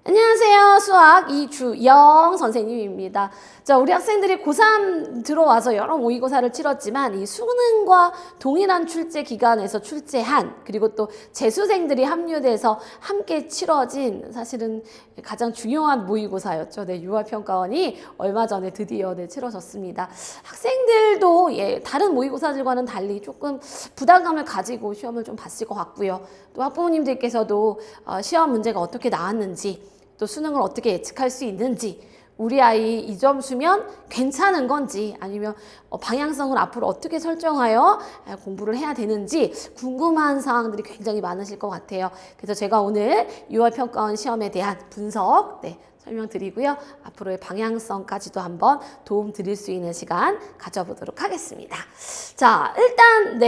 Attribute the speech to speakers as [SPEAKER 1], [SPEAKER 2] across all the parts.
[SPEAKER 1] 안녕하세요. 수학 이주영 선생님입니다. 자, 우리 학생들이 고3 들어와서 여러 모의고사를 치렀지만 이 수능과 동일한 출제 기간에서 출제한, 그리고 또 재수생들이 합류돼서 함께 치러진 사실은 가장 중요한 모의고사였죠. 네, 6월 평가원이 얼마 전에 드디어 치러졌습니다. 학생들도 다른 모의고사들과는 달리 조금 부담감을 가지고 시험을 좀 봤을 것 같고요. 또 학부모님들께서도 시험 문제가 어떻게 나왔는지, 또 수능을 어떻게 예측할 수 있는지, 우리 아이 이 점수면 괜찮은 건지, 아니면 방향성을 앞으로 어떻게 설정하여 공부를 해야 되는지 궁금한 사항들이 굉장히 많으실 것 같아요. 그래서 제가 오늘 6월 평가원 시험에 대한 분석 설명드리고요. 앞으로의 방향성까지도 한번 도움 드릴 수 있는 시간 가져보도록 하겠습니다. 자, 일단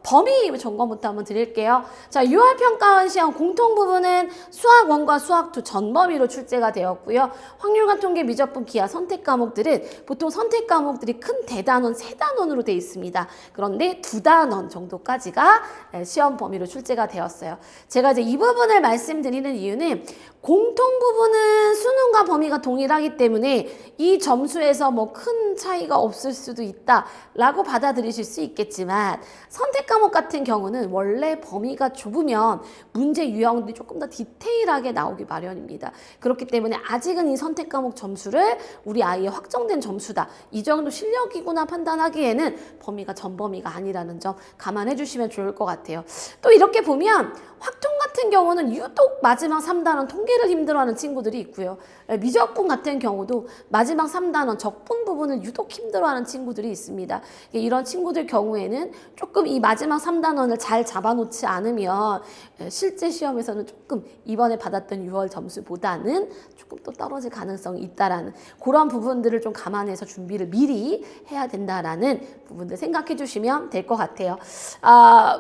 [SPEAKER 1] 범위 점검부터 한번 드릴게요. 자, 6월 평가원 시험 공통 부분은 수학 1과 수학 2 전범위로 출제가 되었고요. 확률과 통계, 미적분, 기하 선택 과목들은 보통 선택 과목들이 큰 대단원, 3단원으로 되어 있습니다. 그런데 2단원 정도까지가 시험 범위로 출제가 되었어요. 제가 이제 이 부분을 말씀드리는 이유는 공통 부분은 수능과 범위가 동일하기 때문에 이 점수에서 뭐 큰 차이가 없을 수도 있다라고 받아들이실 수 있겠지만, 선택 과목 같은 경우는 원래 범위가 좁으면 문제 유형들이 조금 더 디테일하게 나오기 마련입니다. 그렇기 때문에 아직은 이 선택 과목 점수를 우리 아이의 확정된 점수다, 이 정도 실력이구나 판단하기에는 범위가 전범위가 아니라는 점 감안해 주시면 좋을 것 같아요. 또 이렇게 보면 확통 같은 경우는 유독 마지막 3단원 통계를 힘들어하는 친구들이 있고요. 미적분 같은 경우도 마지막 3단원 적분 부분을 유독 힘들어하는 친구들이 있습니다. 이런 친구들 경우에는 조금 이 마지막 3단원을 잘 잡아놓지 않으면 실제 시험에서는 조금 이번에 받았던 6월 점수보다는 조금 또 떨어질 가능성이 있다라는 그런 부분들을 좀 감안해서 준비를 미리 해야 된다라는 부분들 생각해 주시면 될 것 같아요.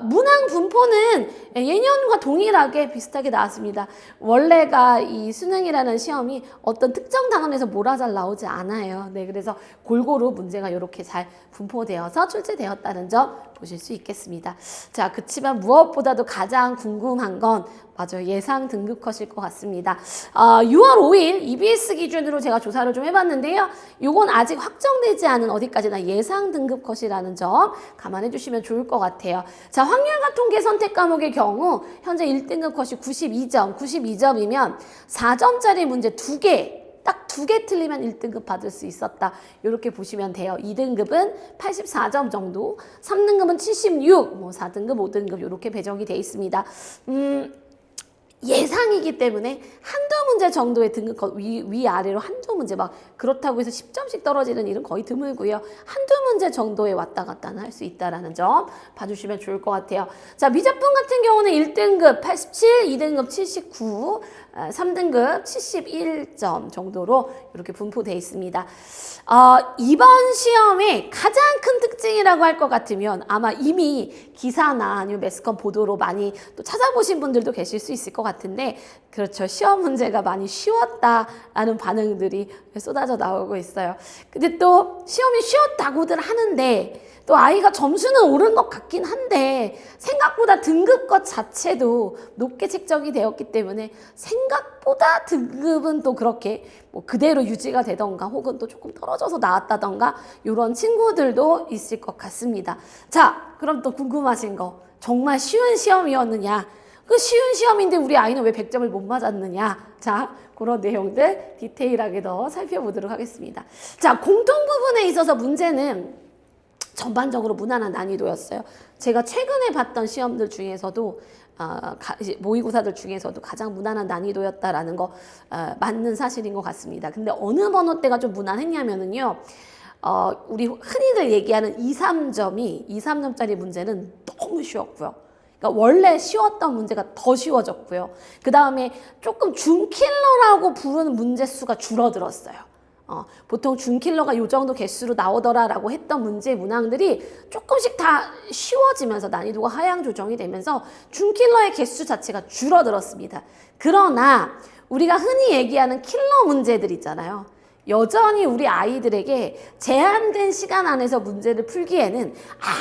[SPEAKER 1] 문항 분포는 예년과 동일하게 비슷하게 나왔습니다. 원래가 이 수능이라는 시험이 어떤 특정 단원에서 몰아잘 나오지 않아요. 네, 그래서 골고루 문제가 이렇게 잘 분포되어서 출제되었다는 점 보실 수 있겠습니다. 자, 그치만 무엇보다도 가장 궁금한 건 맞아요, 예상 등급 컷일 것 같습니다. 6월 5일 EBS 기준으로 제가 조사를 좀 해봤는데요. 요건 아직 확정되지 않은 어디까지나 예상 등급 컷이라는 점 감안해 주시면 좋을 것 같아요. 자, 확률과 통계 선택 과목의 경우 현재 1등급 컷이 92점, 92점이면 4점짜리 문제 2개, 딱 2개 틀리면 1등급 받을 수 있었다, 이렇게 보시면 돼요. 2등급은 84점 정도, 3등급은 76, 4등급, 5등급 이렇게 배정이 돼 있습니다. 예상이기 때문에 한두 문제 정도의 등급 위아래로 한두 문제 막 그렇다고 해서 10점씩 떨어지는 일은 거의 드물고요. 한두 문제 정도에 왔다 갔다는 할 수 있다는 점 봐주시면 좋을 것 같아요. 자, 미적분 같은 경우는 1등급 87, 2등급 79, 3등급 71점 정도로 이렇게 분포되어 있습니다. 이번 시험의 가장 큰 특징이라고 할 것 같으면 아마 이미 기사나 아니면 매스컴 보도로 많이 또 찾아보신 분들도 계실 수 있을 것 같은데, 그렇죠, 시험 문제가 많이 쉬웠다라는 반응들이 쏟아져 나오고 있어요. 근데 또 시험이 쉬웠다고들 하는데 또 아이가 점수는 오른 것 같긴 한데 생각보다 등급 것 자체도 높게 책정이 되었기 때문에 생각보다 등급은 또 그렇게 뭐 그대로 유지가 되던가 혹은 또 조금 떨어져서 나왔다던가 이런 친구들도 있을 것 같습니다. 자, 그럼 또 궁금하신 거, 정말 쉬운 시험이었느냐, 그 쉬운 시험인데 우리 아이는 왜 100점을 못 맞았느냐, 자, 그런 내용들 디테일하게 더 살펴보도록 하겠습니다. 자, 공통 부분에 있어서 문제는 전반적으로 무난한 난이도였어요. 제가 최근에 봤던 시험들 중에서도 모의고사들 중에서도 가장 무난한 난이도였다라는 거 맞는 사실인 것 같습니다. 근데 어느 번호대가 좀 무난했냐면은요, 우리 흔히들 얘기하는 2, 3점짜리 문제는 너무 쉬웠고요. 그러니까 원래 쉬웠던 문제가 더 쉬워졌고요. 그 다음에 조금 준킬러라고 부르는 문제 수가 줄어들었어요. 보통 준킬러가 요 정도 개수로 나오더라라고 했던 문제 문항들이 조금씩 다 쉬워지면서 난이도가 하향 조정이 되면서 준킬러의 개수 자체가 줄어들었습니다. 그러나 우리가 흔히 얘기하는 킬러 문제들 있잖아요. 여전히 우리 아이들에게 제한된 시간 안에서 문제를 풀기에는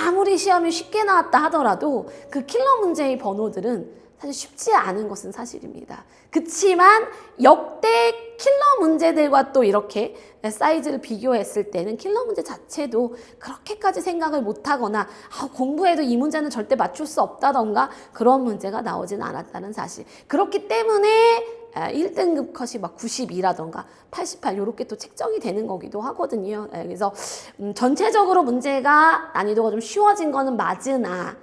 [SPEAKER 1] 아무리 시험이 쉽게 나왔다 하더라도 그 킬러 문제의 번호들은 사실 쉽지 않은 것은 사실입니다. 그치만 역대 킬러 문제들과 또 이렇게 사이즈를 비교했을 때는 킬러 문제 자체도 그렇게까지 생각을 못하거나 공부해도 이 문제는 절대 맞출 수 없다던가 그런 문제가 나오진 않았다는 사실. 그렇기 때문에 1등급 컷이 막 92라던가 88 이렇게 또 책정이 되는 거기도 하거든요. 그래서 전체적으로 문제가 난이도가 좀 쉬워진 거는 맞으나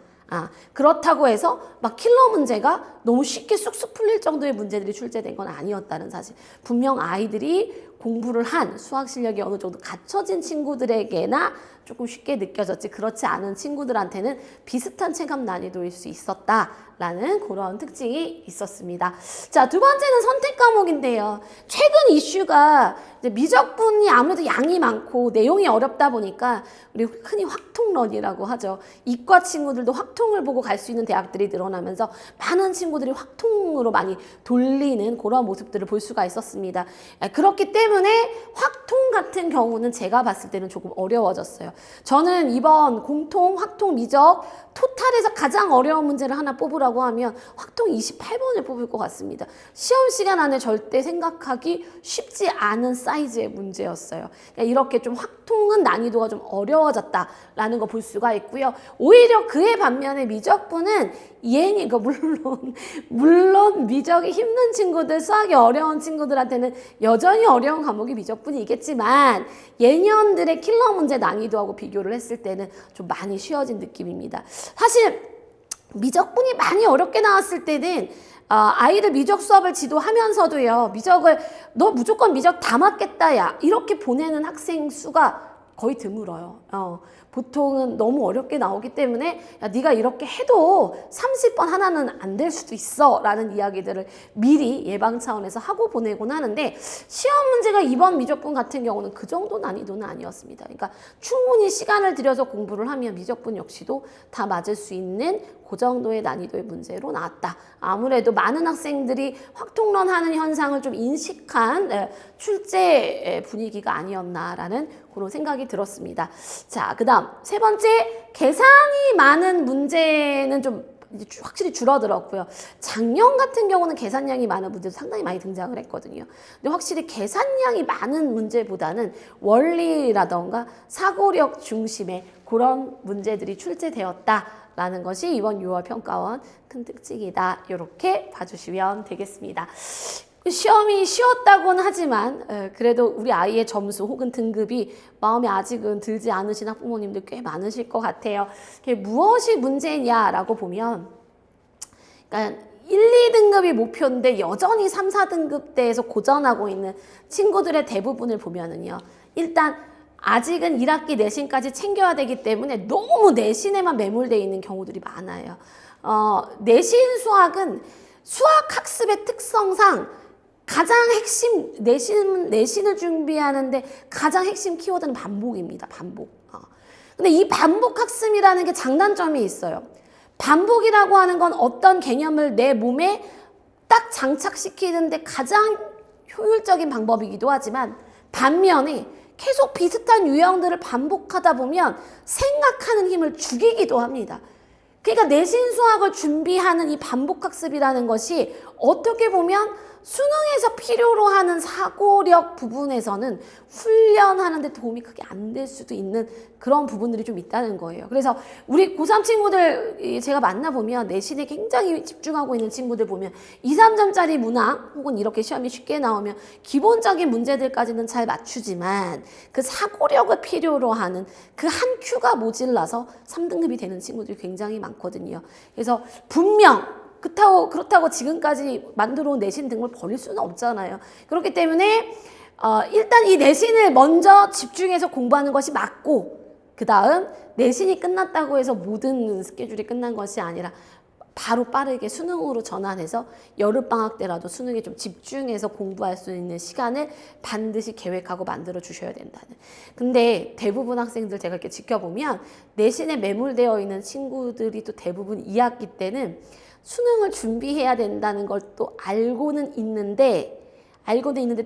[SPEAKER 1] 그렇다고 해서 막 킬러 문제가 너무 쉽게 쑥쑥 풀릴 정도의 문제들이 출제된 건 아니었다는 사실. 분명 아이들이 공부를 한 수학 실력이 어느 정도 갖춰진 친구들에게나 조금 쉽게 느껴졌지 그렇지 않은 친구들한테는 비슷한 체감 난이도일 수 있었다라는 그런 특징이 있었습니다. 자, 두 번째는 선택 과목인데요. 최근 이슈가 이제 미적분이 아무래도 양이 많고 내용이 어렵다 보니까 우리 흔히 확통론이라고 하죠. 이과 친구들도 확통을 보고 갈 수 있는 대학들이 늘어나면서 많은 친구들이 확통으로 많이 돌리는 그런 모습들을 볼 수가 있었습니다. 그렇기 때문에 확통 같은 경우는 제가 봤을 때는 조금 어려워졌어요. 저는 이번 공통, 확통, 미적 토탈에서 가장 어려운 문제를 하나 뽑으라고 하면 확통 28번을 뽑을 것 같습니다. 시험 시간 안에 절대 생각하기 쉽지 않은 사이즈의 문제였어요. 그러니까 이렇게 좀 확통은 난이도가 좀 어려워졌다라는 거 볼 수가 있고요. 오히려 그에 반면에 미적분은 물론 미적이 힘든 친구들, 수학이 어려운 친구들한테는 여전히 어려운 과목이 미적분이겠지만 예년들의 킬러 문제 난이도하고 비교를 했을 때는 좀 많이 쉬워진 느낌입니다. 사실 미적분이 많이 어렵게 나왔을 때는 아이들 미적 수업을 지도하면서도요. 미적을 너 무조건 미적 다 맞겠다 야 이렇게 보내는 학생 수가 거의 드물어요. 보통은 너무 어렵게 나오기 때문에 야, 네가 이렇게 해도 30번 하나는 안 될 수도 있어 라는 이야기들을 미리 예방 차원에서 하고 보내곤 하는데 시험 문제가 이번 미적분 같은 경우는 그 정도 난이도는 아니었습니다. 그러니까 충분히 시간을 들여서 공부를 하면 미적분 역시도 다 맞을 수 있는 그 정도의 난이도의 문제로 나왔다. 아무래도 많은 학생들이 확통론 하는 현상을 좀 인식한 출제 분위기가 아니었나라는 그런 생각이 들었습니다. 자, 그 다음 세 번째, 계산이 많은 문제는 좀 이제 확실히 줄어들었고요. 작년 같은 경우는 계산량이 많은 문제도 상당히 많이 등장을 했거든요. 근데 확실히 계산량이 많은 문제보다는 원리라던가 사고력 중심의 그런 문제들이 출제되었다라는 것이 이번 6월 평가원 큰 특징이다. 이렇게 봐주시면 되겠습니다. 시험이 쉬웠다고는 하지만 그래도 우리 아이의 점수 혹은 등급이 마음에 아직은 들지 않으신 학부모님들 꽤 많으실 것 같아요. 무엇이 문제냐라고 보면 그러니까 1, 2등급이 목표인데 여전히 3, 4등급대에서 고전하고 있는 친구들의 대부분을 보면은요. 일단 아직은 1학기 내신까지 챙겨야 되기 때문에 너무 내신에만 매몰되어 있는 경우들이 많아요. 내신 수학은 수학 학습의 특성상 가장 핵심 내신을 준비하는데 가장 핵심 키워드는 반복입니다. 반복. 근데 이 반복 학습이라는 게 장단점이 있어요. 반복이라고 하는 건 어떤 개념을 내 몸에 딱 장착시키는데 가장 효율적인 방법이기도 하지만 반면에 계속 비슷한 유형들을 반복하다 보면 생각하는 힘을 죽이기도 합니다. 그러니까 내신 수학을 준비하는 이 반복학습이라는 것이 어떻게 보면 수능에서 필요로 하는 사고력 부분에서는 훈련하는 데 도움이 크게 안 될 수도 있는 그런 부분들이 좀 있다는 거예요. 그래서 우리 고3 친구들 제가 만나보면 내신에 굉장히 집중하고 있는 친구들 보면 2, 3점짜리 문항 혹은 이렇게 시험이 쉽게 나오면 기본적인 문제들까지는 잘 맞추지만 그 사고력을 필요로 하는 그 한 큐가 모질라서 3등급이 되는 친구들이 굉장히 많거든요. 그래서 분명 그렇다고 지금까지 만들어 온 내신 등을 버릴 수는 없잖아요. 그렇기 때문에 일단 이 내신을 먼저 집중해서 공부하는 것이 맞고 그 다음 내신이 끝났다고 해서 모든 스케줄이 끝난 것이 아니라 바로 빠르게 수능으로 전환해서 여름방학 때라도 수능에 좀 집중해서 공부할 수 있는 시간을 반드시 계획하고 만들어 주셔야 된다는. 근데 대부분 학생들 제가 이렇게 지켜보면 내신에 매몰되어 있는 친구들이 또 대부분 2학기 때는 수능을 준비해야 된다는 걸 또 알고는 있는데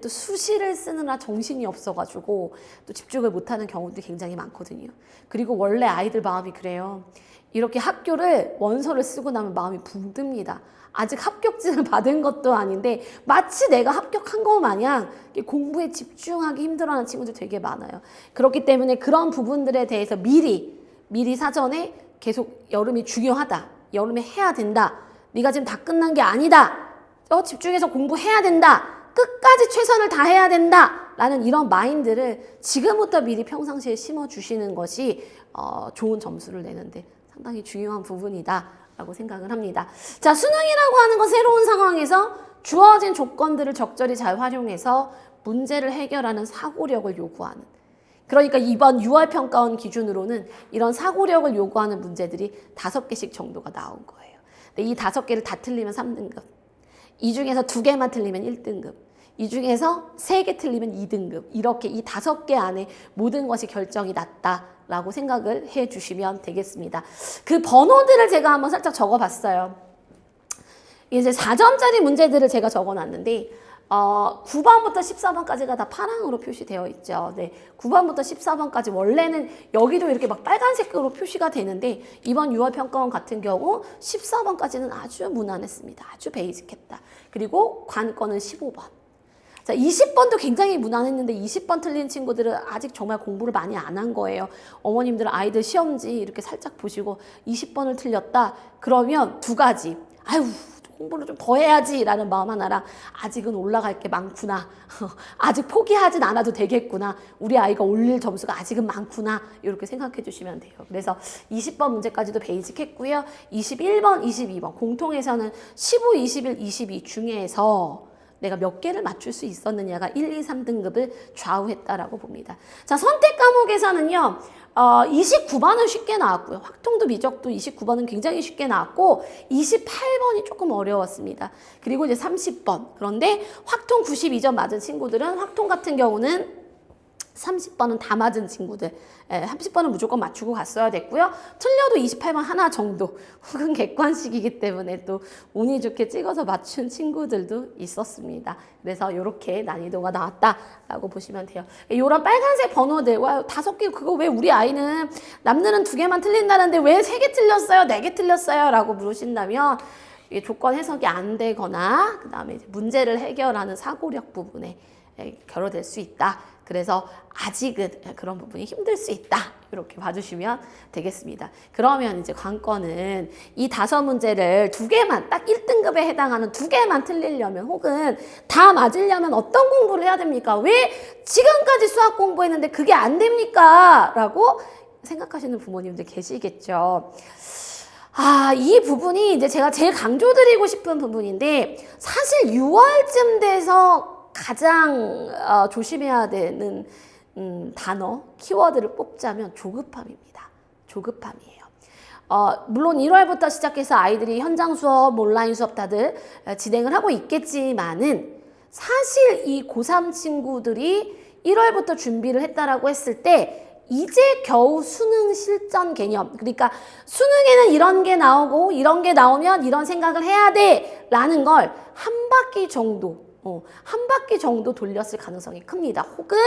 [SPEAKER 1] 또 수시를 쓰느라 정신이 없어가지고 또 집중을 못하는 경우도 굉장히 많거든요. 그리고 원래 아이들 마음이 그래요. 이렇게 학교를 원서를 쓰고 나면 마음이 붕 뜹니다. 아직 합격증을 받은 것도 아닌데 마치 내가 합격한 것 마냥 공부에 집중하기 힘들어하는 친구들 되게 많아요. 그렇기 때문에 그런 부분들에 대해서 미리 사전에 계속 여름이 중요하다. 여름에 해야 된다. 네가 지금 다 끝난 게 아니다. 집중해서 공부해야 된다. 끝까지 최선을 다해야 된다. 라는 이런 마인드를 지금부터 미리 평상시에 심어주시는 것이 좋은 점수를 내는데 상당히 중요한 부분이다. 라고 생각을 합니다. 자, 수능이라고 하는 건 새로운 상황에서 주어진 조건들을 적절히 잘 활용해서 문제를 해결하는 사고력을 요구하는. 그러니까 이번 6월 평가원 기준으로는 이런 사고력을 요구하는 문제들이 5개씩 정도가 나온 거예요. 근데 이 5개를 다 틀리면 3등급. 이 중에서 2개만 틀리면 1등급. 이 중에서 3개 틀리면 2등급. 이렇게 이 5개 안에 모든 것이 결정이 났다라고 생각을 해주시면 되겠습니다. 그 번호들을 제가 한번 살짝 적어봤어요. 이제 4점짜리 문제들을 제가 적어놨는데 9번부터 14번까지가 다 파랑으로 표시되어 있죠. 네, 9번부터 14번까지 원래는 여기도 이렇게 막 빨간색으로 표시가 되는데 이번 6월 평가원 같은 경우 14번까지는 아주 무난했습니다. 아주 베이직했다. 그리고 관건은 15번. 자, 20번도 굉장히 무난했는데 20번 틀린 친구들은 아직 정말 공부를 많이 안 한 거예요. 어머님들은 아이들 시험지 이렇게 살짝 보시고 20번을 틀렸다. 그러면 두 가지. 아유, 공부를 좀 더 해야지 라는 마음 하나랑 아직은 올라갈 게 많구나. 아직 포기하진 않아도 되겠구나. 우리 아이가 올릴 점수가 아직은 많구나. 이렇게 생각해 주시면 돼요. 그래서 20번 문제까지도 베이직했고요. 21번, 22번 공통에서는 15, 21, 22 중에서 내가 몇 개를 맞출 수 있었느냐가 1, 2, 3등급을 좌우했다라고 봅니다. 자, 선택 과목에서는요. 29번은 쉽게 나왔고요. 확통도 미적도 29번은 굉장히 쉽게 나왔고 28번이 조금 어려웠습니다. 그리고 이제 30번. 그런데 확통 92점 맞은 친구들은 확통 같은 경우는 30번은 다 맞은 친구들, 30번은 무조건 맞추고 갔어야 됐고요. 틀려도 28번 하나 정도, 혹은 객관식이기 때문에 또 운이 좋게 찍어서 맞춘 친구들도 있었습니다. 그래서 이렇게 난이도가 나왔다라고 보시면 돼요. 이런 빨간색 번호들, 와 5개 그거 왜 우리 아이는 남들은 2개만 틀린다는데 왜 3개 틀렸어요? 4개 틀렸어요? 라고 물으신다면 이게 조건 해석이 안 되거나 그 다음에 문제를 해결하는 사고력 부분에 결여될 수 있다. 그래서 아직은 그런 부분이 힘들 수 있다. 이렇게 봐주시면 되겠습니다. 그러면 이제 관건은 이 5문제를 2개만, 딱 1등급에 해당하는 2개만 틀리려면 혹은 다 맞으려면 어떤 공부를 해야 됩니까? 왜 지금까지 수학 공부했는데 그게 안 됩니까? 라고 생각하시는 부모님들 계시겠죠. 이 부분이 이제 제가 제일 강조드리고 싶은 부분인데 사실 6월쯤 돼서 가장 조심해야 되는 단어, 키워드를 뽑자면 조급함입니다. 조급함이에요. 물론 1월부터 시작해서 아이들이 현장 수업, 온라인 수업 다들 진행을 하고 있겠지만은 사실 이 고3 친구들이 1월부터 준비를 했다라고 했을 때 이제 겨우 수능 실전 개념, 그러니까 수능에는 이런 게 나오고 이런 게 나오면 이런 생각을 해야 돼 라는 걸 한 바퀴 정도 돌렸을 가능성이 큽니다. 혹은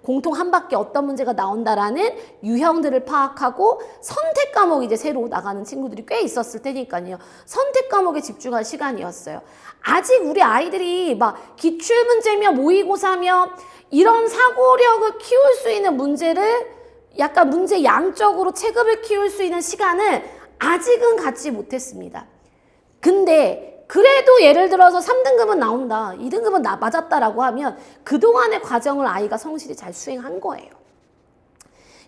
[SPEAKER 1] 공통 한 바퀴 어떤 문제가 나온다라는 유형들을 파악하고 선택 과목이 이제 새로 나가는 친구들이 꽤 있었을 테니까요. 선택 과목에 집중할 시간이었어요. 아직 우리 아이들이 막 기출문제며 모의고사며 이런 사고력을 키울 수 있는 문제를 약간 문제 양적으로 체급을 키울 수 있는 시간을 아직은 갖지 못했습니다. 근데 그래도 예를 들어서 3등급은 나온다, 2등급은 맞았다라고 하면 그동안의 과정을 아이가 성실히 잘 수행한 거예요.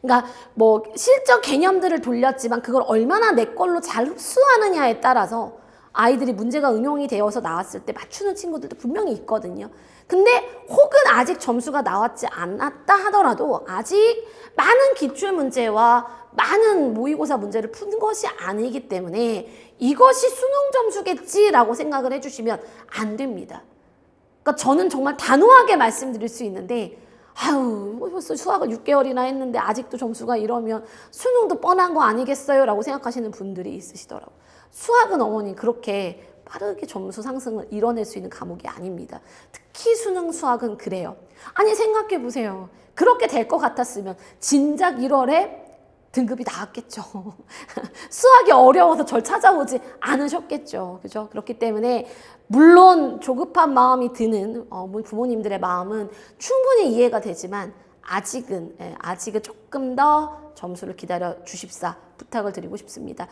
[SPEAKER 1] 그러니까 뭐 실적 개념들을 돌렸지만 그걸 얼마나 내 걸로 잘 흡수하느냐에 따라서 아이들이 문제가 응용이 되어서 나왔을 때 맞추는 친구들도 분명히 있거든요. 근데 혹은 아직 점수가 나왔지 않았다 하더라도 아직 많은 기출문제와 많은 모의고사 문제를 푼 것이 아니기 때문에 이것이 수능 점수겠지라고 생각을 해주시면 안 됩니다. 그러니까 저는 정말 단호하게 말씀드릴 수 있는데 벌써 수학을 6개월이나 했는데 아직도 점수가 이러면 수능도 뻔한 거 아니겠어요? 라고 생각하시는 분들이 있으시더라고요. 수학은 어머니 그렇게 빠르게 점수 상승을 이뤄낼 수 있는 과목이 아닙니다. 특히 수능 수학은 그래요. 아니 생각해 보세요. 그렇게 될 것 같았으면 진작 1월에 등급이 나왔겠죠. 수학이 어려워서 절 찾아오지 않으셨겠죠. 그죠? 그렇기 때문에 물론 조급한 마음이 드는 부모님들의 마음은 충분히 이해가 되지만 아직은 조금 더 점수를 기다려 주십사 부탁을 드리고 싶습니다.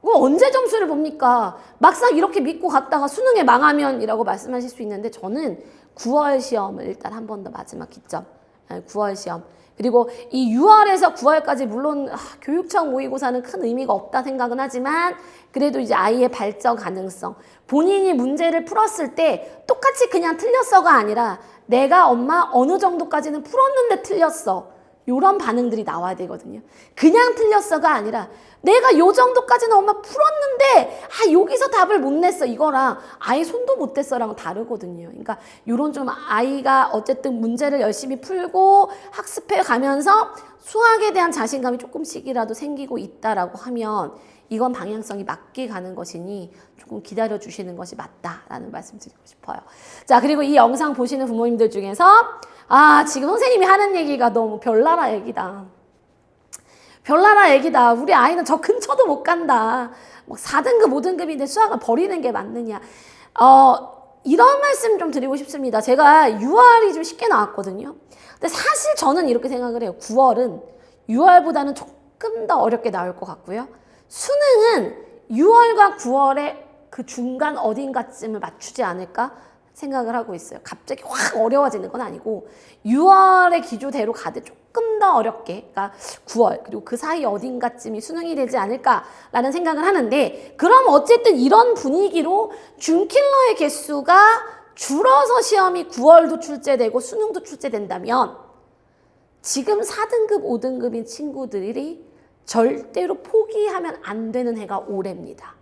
[SPEAKER 1] 언제 점수를 봅니까? 막상 이렇게 믿고 갔다가 수능에 망하면이라고 말씀하실 수 있는데 저는 9월 시험을 일단 한 번 더 마지막 기점. 9월 시험. 그리고 이 6월에서 9월까지 물론 교육청 모의고사는 큰 의미가 없다 생각은 하지만 그래도 이제 아이의 발전 가능성, 본인이 문제를 풀었을 때 똑같이 그냥 틀렸어가 아니라 내가 엄마 어느 정도까지는 풀었는데 틀렸어. 이런 반응들이 나와야 되거든요. 그냥 틀렸어가 아니라 내가 요 정도까지는 엄마 풀었는데 여기서 답을 못 냈어. 이거랑 아예 손도 못 댔어랑 다르거든요. 그러니까 이런 좀 아이가 어쨌든 문제를 열심히 풀고 학습해 가면서 수학에 대한 자신감이 조금씩이라도 생기고 있다라고 하면 이건 방향성이 맞게 가는 것이니 조금 기다려 주시는 것이 맞다라는 말씀 드리고 싶어요. 자, 그리고 이 영상 보시는 부모님들 중에서 지금 선생님이 하는 얘기가 너무 별나라 얘기다. 별나라 얘기다. 우리 아이는 저 근처도 못 간다. 4등급, 5등급인데 수학을 버리는 게 맞느냐. 이런 말씀 좀 드리고 싶습니다. 제가 6월이 좀 쉽게 나왔거든요. 근데 사실 저는 이렇게 생각을 해요. 9월은 6월보다는 조금 더 어렵게 나올 것 같고요. 수능은 6월과 9월의 그 중간 어딘가쯤을 맞추지 않을까 생각을 하고 있어요. 갑자기 확 어려워지는 건 아니고 6월의 기조대로 가되 조금 더 어렵게, 그러니까 9월 그리고 그 사이 어딘가쯤이 수능이 되지 않을까라는 생각을 하는데, 그럼 어쨌든 이런 분위기로 준킬러의 개수가 줄어서 시험이 9월도 출제되고 수능도 출제된다면 지금 4등급, 5등급인 친구들이 절대로 포기하면 안 되는 해가 올해입니다.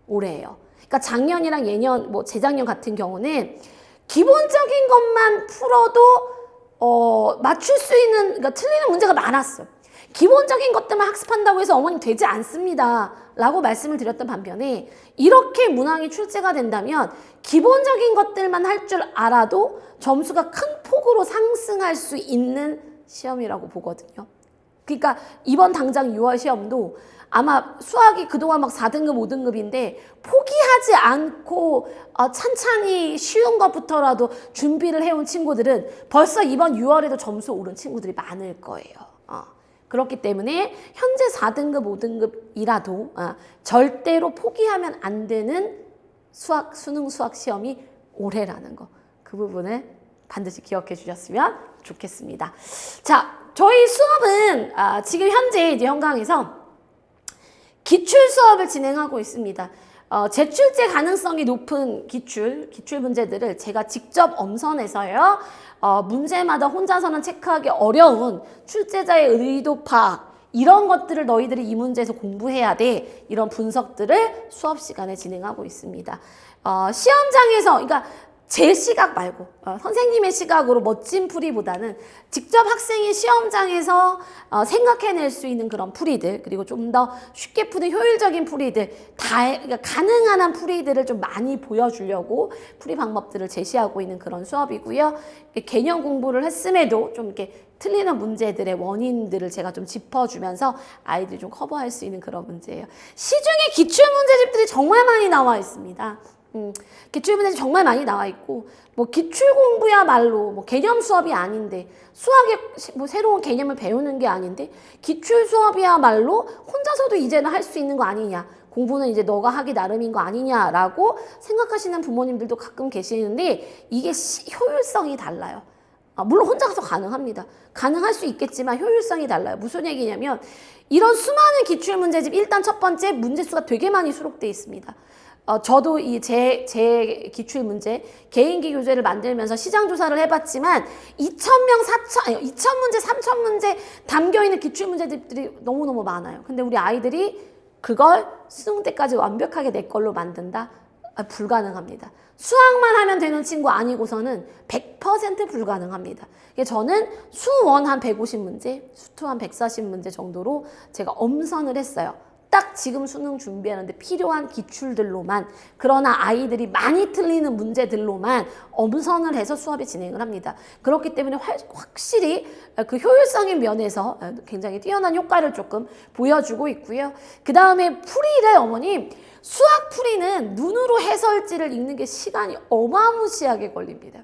[SPEAKER 1] 올해예요. 그러니까 작년이랑 예년, 재작년 같은 경우는 기본적인 것만 풀어도 맞출 수 있는, 그러니까 틀리는 문제가 많았어요. 기본적인 것들만 학습한다고 해서 어머님 되지 않습니다 라고 말씀을 드렸던 반면에, 이렇게 문항이 출제가 된다면 기본적인 것들만 할 줄 알아도 점수가 큰 폭으로 상승할 수 있는 시험이라고 보거든요. 그러니까 이번 당장 6월 시험도 아마 수학이 그동안 4등급, 5등급인데 포기하지 않고 찬찬히 쉬운 것부터라도 준비를 해온 친구들은 벌써 이번 6월에도 점수 오른 친구들이 많을 거예요. 그렇기 때문에 현재 4등급, 5등급이라도 절대로 포기하면 안 되는 수능 수학 시험이 올해라는 거. 그 부분을 반드시 기억해 주셨으면 좋겠습니다. 자, 저희 수업은 지금 현재 이제 현강에서 기출 수업을 진행하고 있습니다. 재출제 가능성이 높은 기출 문제들을 제가 직접 엄선해서요. 문제마다 혼자서는 체크하기 어려운 출제자의 의도 파악, 이런 것들을 너희들이 이 문제에서 공부해야 돼. 이런 분석들을 수업 시간에 진행하고 있습니다. 시험장에서, 그러니까 제 시각 말고 선생님의 시각으로 멋진 풀이보다는 직접 학생이 시험장에서 생각해낼 수 있는 그런 풀이들, 그리고 좀 더 쉽게 푸는 효율적인 풀이들, 그러니까 가능한 한 풀이들을 좀 많이 보여주려고 풀이 방법들을 제시하고 있는 그런 수업이고요. 개념 공부를 했음에도 좀 이렇게 틀리는 문제들의 원인들을 제가 좀 짚어주면서 아이들이 좀 커버할 수 있는 그런 문제예요. 시중에 기출 문제집들이 정말 많이 나와 있습니다. 기출 문제집 정말 많이 나와 있고, 기출 공부야말로 개념 수업이 아닌데, 수학의 새로운 개념을 배우는 게 아닌데, 기출 수업이야말로 혼자서도 이제는 할 수 있는 거 아니냐, 공부는 이제 너가 하기 나름인 거 아니냐라고 생각하시는 부모님들도 가끔 계시는데, 이게 효율성이 달라요. 물론 혼자 가서 가능합니다. 가능할 수 있겠지만 효율성이 달라요. 무슨 얘기냐면, 이런 수많은 기출 문제집, 일단 첫 번째 문제수가 되게 많이 수록되어 있습니다. 저도 제 기출 문제, 개인기 교재를 만들면서 시장 조사를 해봤지만 2,000 문제, 3,000 문제 담겨있는 기출 문제들이 너무너무 많아요. 근데 우리 아이들이 그걸 수능 때까지 완벽하게 내 걸로 만든다? 불가능합니다. 수학만 하면 되는 친구 아니고서는 100% 불가능합니다. 저는 수1 한 150문제, 수2 한 140문제 정도로 제가 엄선을 했어요. 딱 지금 수능 준비하는데 필요한 기출들로만, 그러나 아이들이 많이 틀리는 문제들로만 엄선을 해서 수업이 진행을 합니다. 그렇기 때문에 확실히 그 효율성의 면에서 굉장히 뛰어난 효과를 조금 보여주고 있고요. 그 다음에 풀이를 어머님, 수학 풀이는 눈으로 해설지를 읽는 게 시간이 어마무시하게 걸립니다.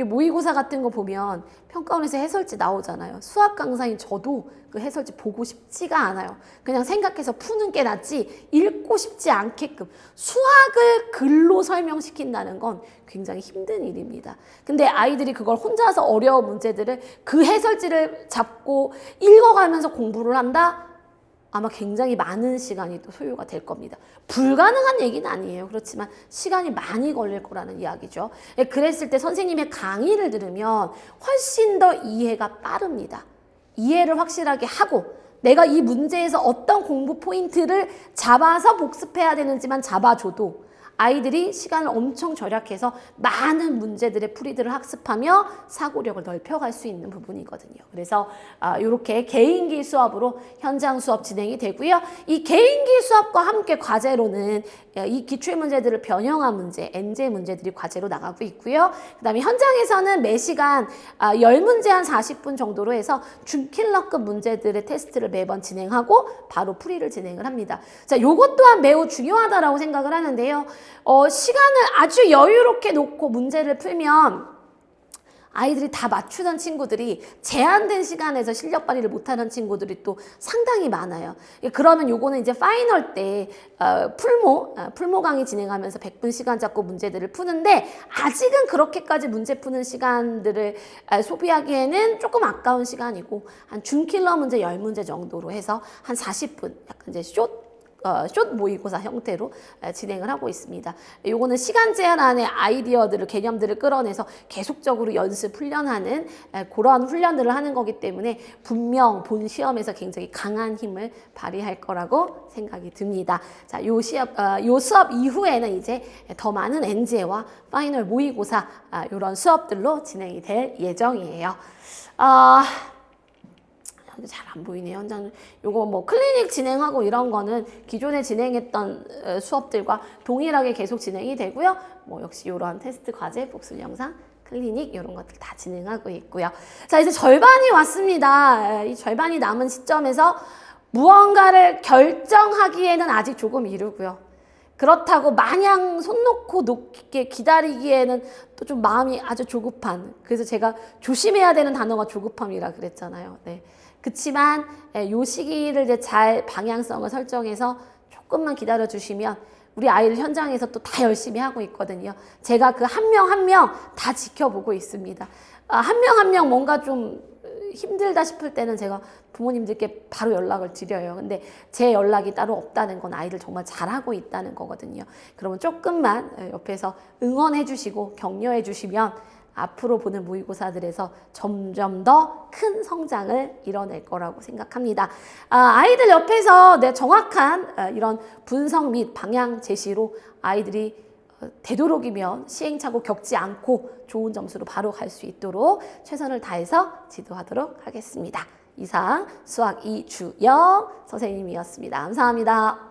[SPEAKER 1] 모의고사 같은 거 보면 평가원에서 해설지 나오잖아요. 수학 강사인 저도 그 해설지 보고 싶지가 않아요. 그냥 생각해서 푸는 게 낫지 읽고 싶지 않게끔 수학을 글로 설명시킨다는 건 굉장히 힘든 일입니다. 근데 아이들이 그걸 혼자서 어려운 문제들을 그 해설지를 잡고 읽어가면서 공부를 한다? 아마 굉장히 많은 시간이 또 소요가 될 겁니다. 불가능한 얘기는 아니에요. 그렇지만 시간이 많이 걸릴 거라는 이야기죠. 그랬을 때 선생님의 강의를 들으면 훨씬 더 이해가 빠릅니다. 이해를 확실하게 하고 내가 이 문제에서 어떤 공부 포인트를 잡아서 복습해야 되는지만 잡아줘도 아이들이 시간을 엄청 절약해서 많은 문제들의 풀이들을 학습하며 사고력을 넓혀갈 수 있는 부분이거든요. 그래서 이렇게 개인기 수업으로 현장 수업 진행이 되고요. 이 개인기 수업과 함께 과제로는 이 기출문제들을 변형한 문제, 엔제 문제들이 과제로 나가고 있고요. 그 다음에 현장에서는 매 시간 10문제 한 40분 정도로 해서 준킬러급 문제들의 테스트를 매번 진행하고 바로 풀이를 진행을 합니다. 자, 요것 또한 매우 중요하다라고 생각을 하는데요. 시간을 아주 여유롭게 놓고 문제를 풀면 아이들이 다 맞추던 친구들이 제한된 시간에서 실력 발휘를 못하는 친구들이 또 상당히 많아요. 그러면 요거는 이제 파이널 때 풀모 강의 진행하면서 100분 시간 잡고 문제들을 푸는데 아직은 그렇게까지 문제 푸는 시간들을 소비하기에는 조금 아까운 시간이고 한 준킬러 문제 10문제 정도로 해서 한 40분 약간 이제 숏 모의고사 형태로 진행을 하고 있습니다. 요거는 시간 제한 안에 아이디어들을, 개념들을 끌어내서 계속적으로 연습, 훈련하는 그런 훈련들을 하는 거기 때문에 분명 본 시험에서 굉장히 강한 힘을 발휘할 거라고 생각이 듭니다. 자, 요 수업 이후에는 이제 더 많은 엔제와 파이널 모의고사 이런 수업들로 진행이 될 예정이에요. 잘 안 보이네요. 현장은 요거 뭐 클리닉 진행하고 이런 거는 기존에 진행했던 수업들과 동일하게 계속 진행이 되고요. 뭐 역시 이러한 테스트 과제, 복습 영상, 클리닉 이런 것들 다 진행하고 있고요. 자, 이제 절반이 왔습니다. 이 절반이 남은 시점에서 무언가를 결정하기에는 아직 조금 이르고요. 그렇다고 마냥 손 놓고 놓게 기다리기에는 또 좀 마음이 아주 조급한, 그래서 제가 조심해야 되는 단어가 조급함이라 그랬잖아요. 네. 그치만 요 시기를 이제 잘 방향성을 설정해서 조금만 기다려 주시면 우리 아이들 현장에서 또 다 열심히 하고 있거든요. 제가 그 한 명 한 명 다 지켜보고 있습니다. 한 명 한 명 뭔가 좀 힘들다 싶을 때는 제가 부모님들께 바로 연락을 드려요. 근데 제 연락이 따로 없다는 건 아이들 정말 잘하고 있다는 거거든요. 그러면 조금만 옆에서 응원해 주시고 격려해 주시면 앞으로 보는 모의고사들에서 점점 더 큰 성장을 이뤄낼 거라고 생각합니다. 아이들 옆에서 정확한 이런 분석 및 방향 제시로 아이들이 되도록이면 시행착오 겪지 않고 좋은 점수로 바로 갈 수 있도록 최선을 다해서 지도하도록 하겠습니다. 이상 수학 이주영 선생님이었습니다. 감사합니다.